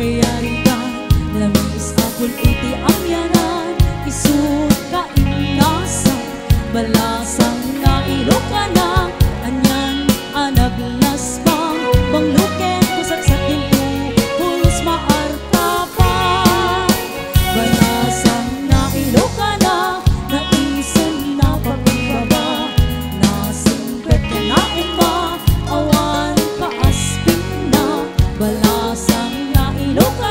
kaya rigan lamis apul iti amyanan isut ka inasan balasang na ilokana anyan anaglas pang bangluken kusagsak din pulos maarka pa balasang na ilokana na isen na pagkababa na singpet ka na ima awan ka aspin na balasang na ilokana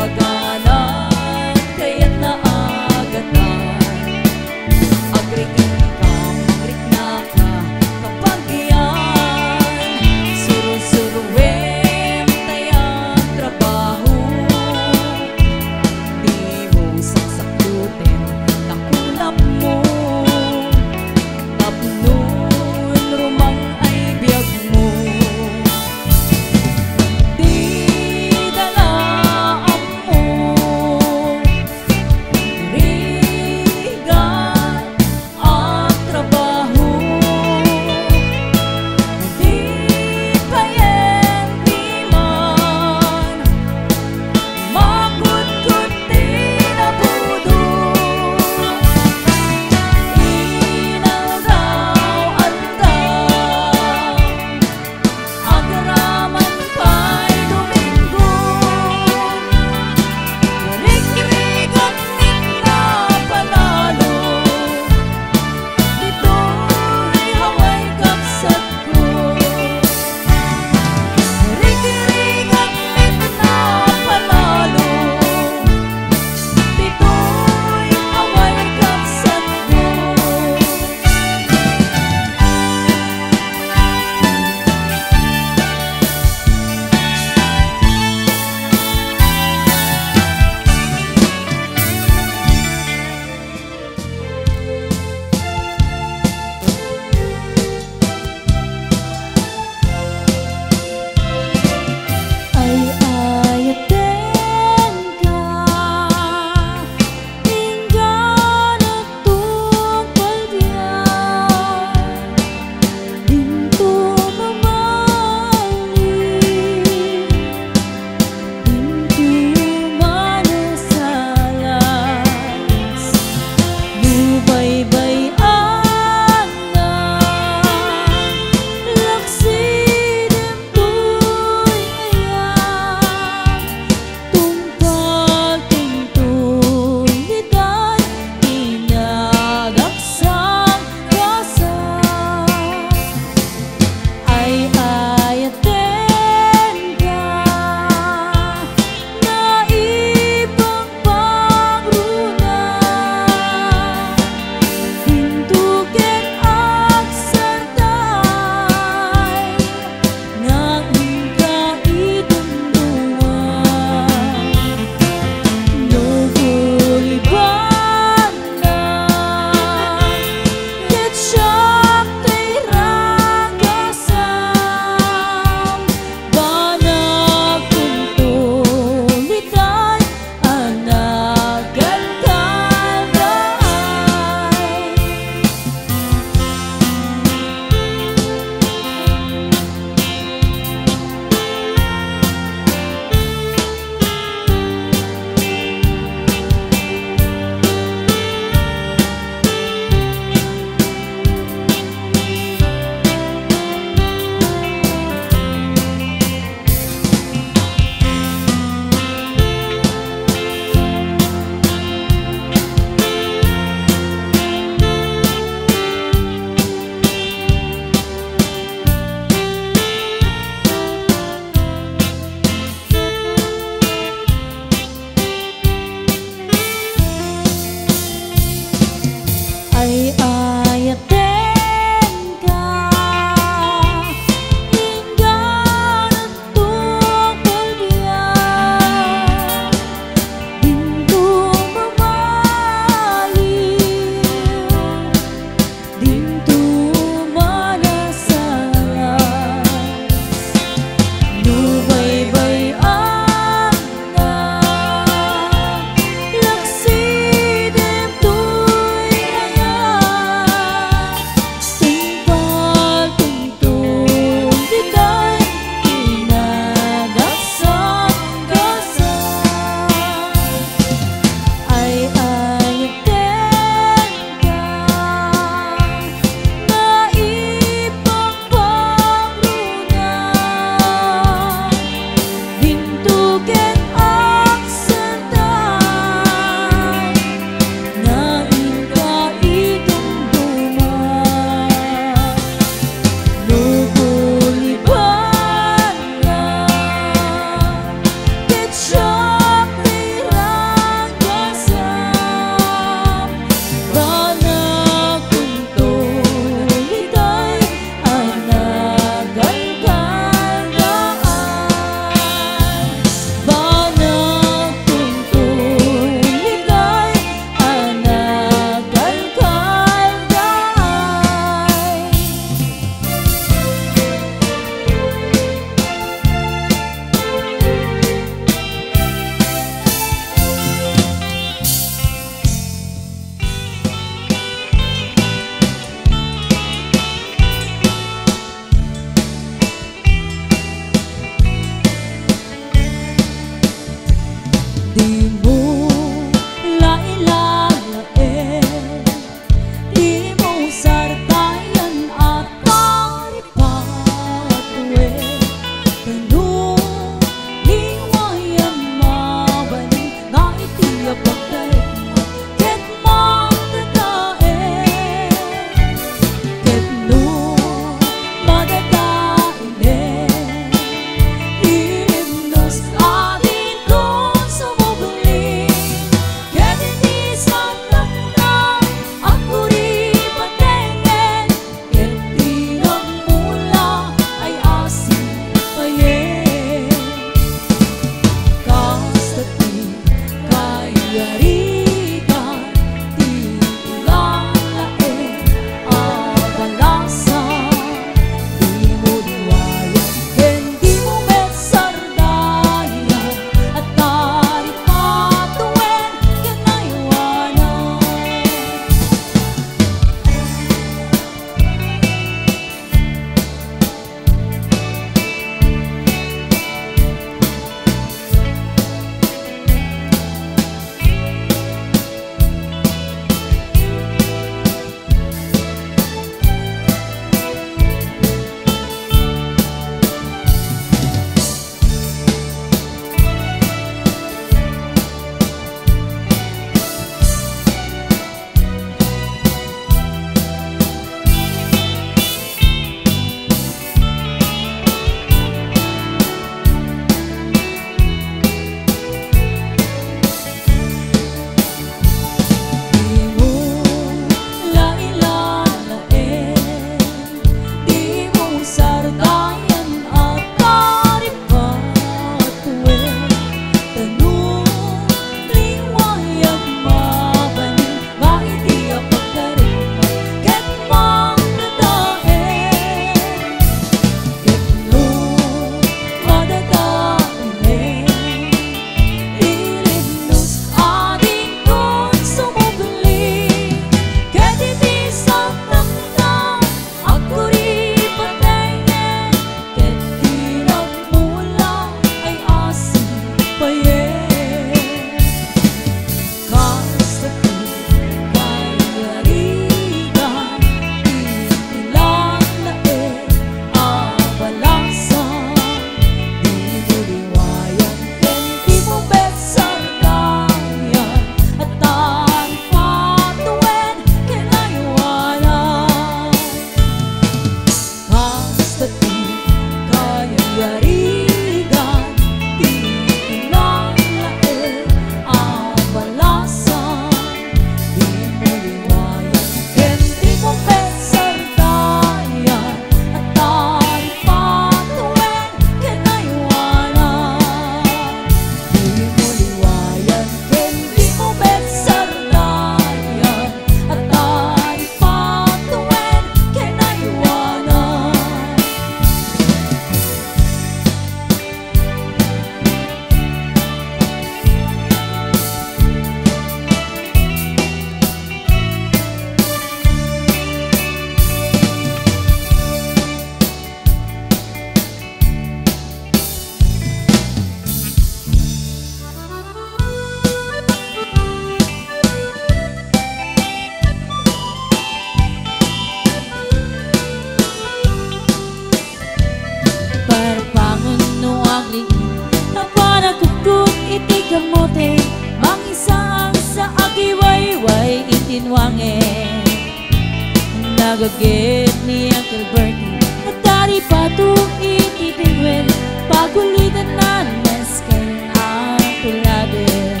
Nagagit ni Uncle Bertie Nagtari pa to ititiwin Pagulitan na nesken ang tuladen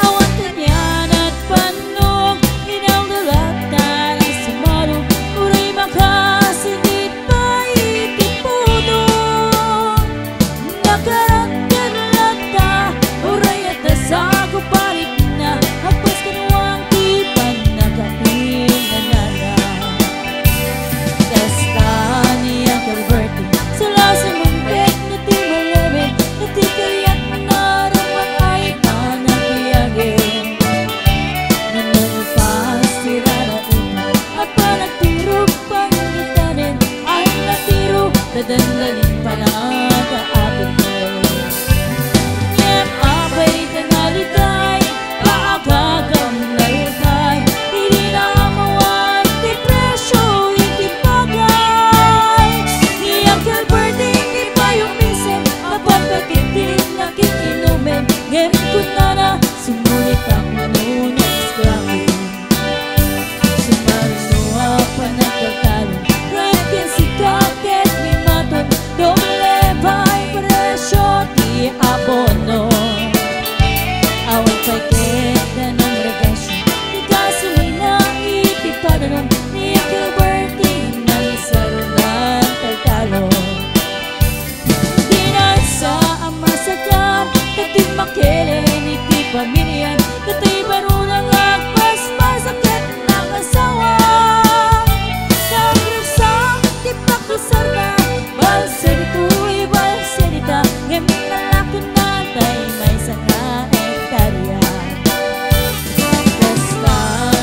Awan kanyan at panog Inawdalatan ang sumarong Uray makasinit pa itipudo Nakarangan lata Uray at nasago parit na Hagpas kanuang tipan Nakapinanala Kasta ni Uncle Bertie Sala sa mumpet na di malamit Na di kaya't manaramang ay nanakiyagin Nanupas tira na ito At panagtiro pangitanin Ay natiro Dadandalin pa na kaapit ko Ngem abay tanalitay Paagagam lalakay Hindi na amawan Depresyo hindi bagay Ni Uncle Bertie Hindi pa yung minsan Dapat pagitin nakikinumin Ngem ko na Sumulit ako nunit skramin Sumarunuha pa nagkakalo Rankin si Kaket May maton Doble by presyo Di abono Awan pagkit na ng regasyon Di gasolina Itipadanon Ni Uncle Bertie Nang isarunan Tagtalo Di na sa amasakan Katid makilin Iti pamilyan Katay barunang agpas Sakit ng asawa Nagrasang Di pakasar na Balserito'y balserita Ngem nalakon na Tay may sana hektarya Kasta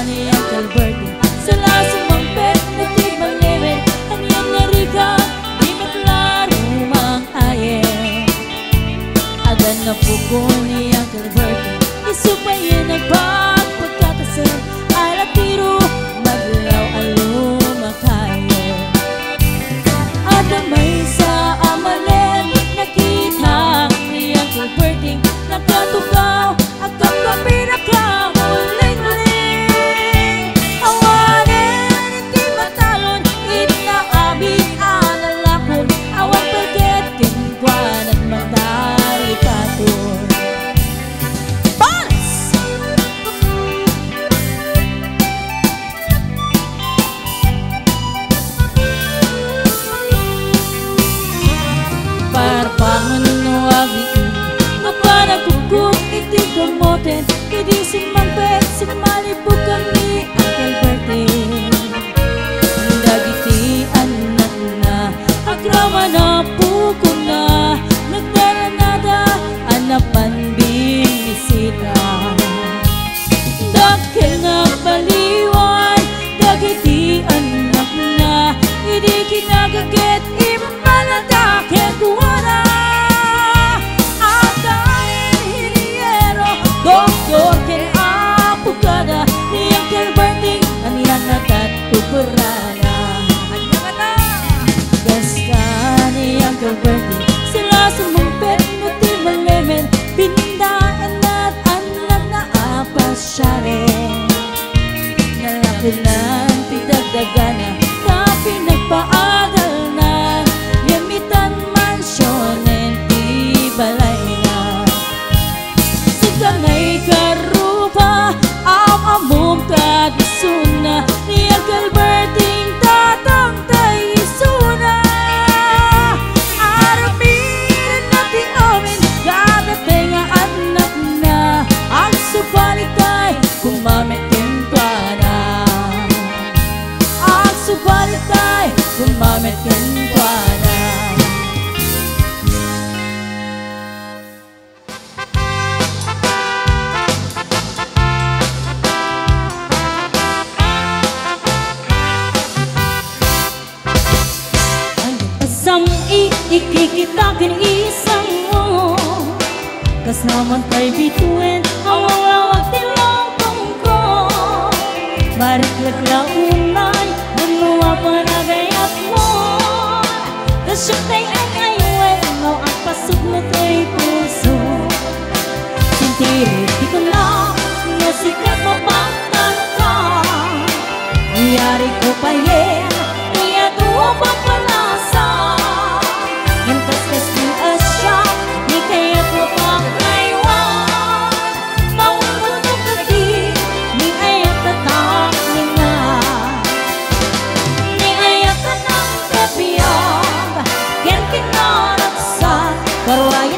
ni Uncle Bertie Sala sumampet na di malimit Kanyan narika Di maklaro mang ayen Agan na pukul ni Uncle Bertie Isupayin ang pagpagkatasan Ay latiro Maglaw alumakayin At may sa amalen Nakita ni Uncle Bertie Nakatukaw At kapag pinakamuling-muling Awanin hindi matalon Inaabig ang alakon Awan pagkat Kinkwan at matari katon Bones! Parpangan no agiin Napanagkukuk iti kamoten Kidi simampet simalibukan ni Uncle Bertie Dagiti anak na Agrama na pukul na Nagdaranada Anapan binisita Dakil nga baliwan Dagiti anak na Hindi kinagagit Imamaladakin kuwana At dahil hiniero Doktor kin apugada Ni Uncle Bertie Anihanat at tukurana Gasta ni Uncle Bertie Sila sumumpet na di malimin Pinindaan at anak na apas siya rin Nalakulan pidagdagana Na pinagpaagal na Yamitan mansyonen ibalay na Sikanay karupa Amamum kadisuna Ni Uncle Bertie tatang taisuna Aramin natin amin Dadating nga anak na Ang subalitay Kumamit kinkwana Ang subalitay Kumamit kinkwana Asam ikikitakin isang mo Kasaman tayo bituin Awang-awag tilong ko Mariklag-launay Nanuwa pa na gayat mo Kasyok tayo ang ayuin Mau ang pasok mo tayo puso Sintirit di ko na Nasikat mo pang kanta Yari ko pa arwah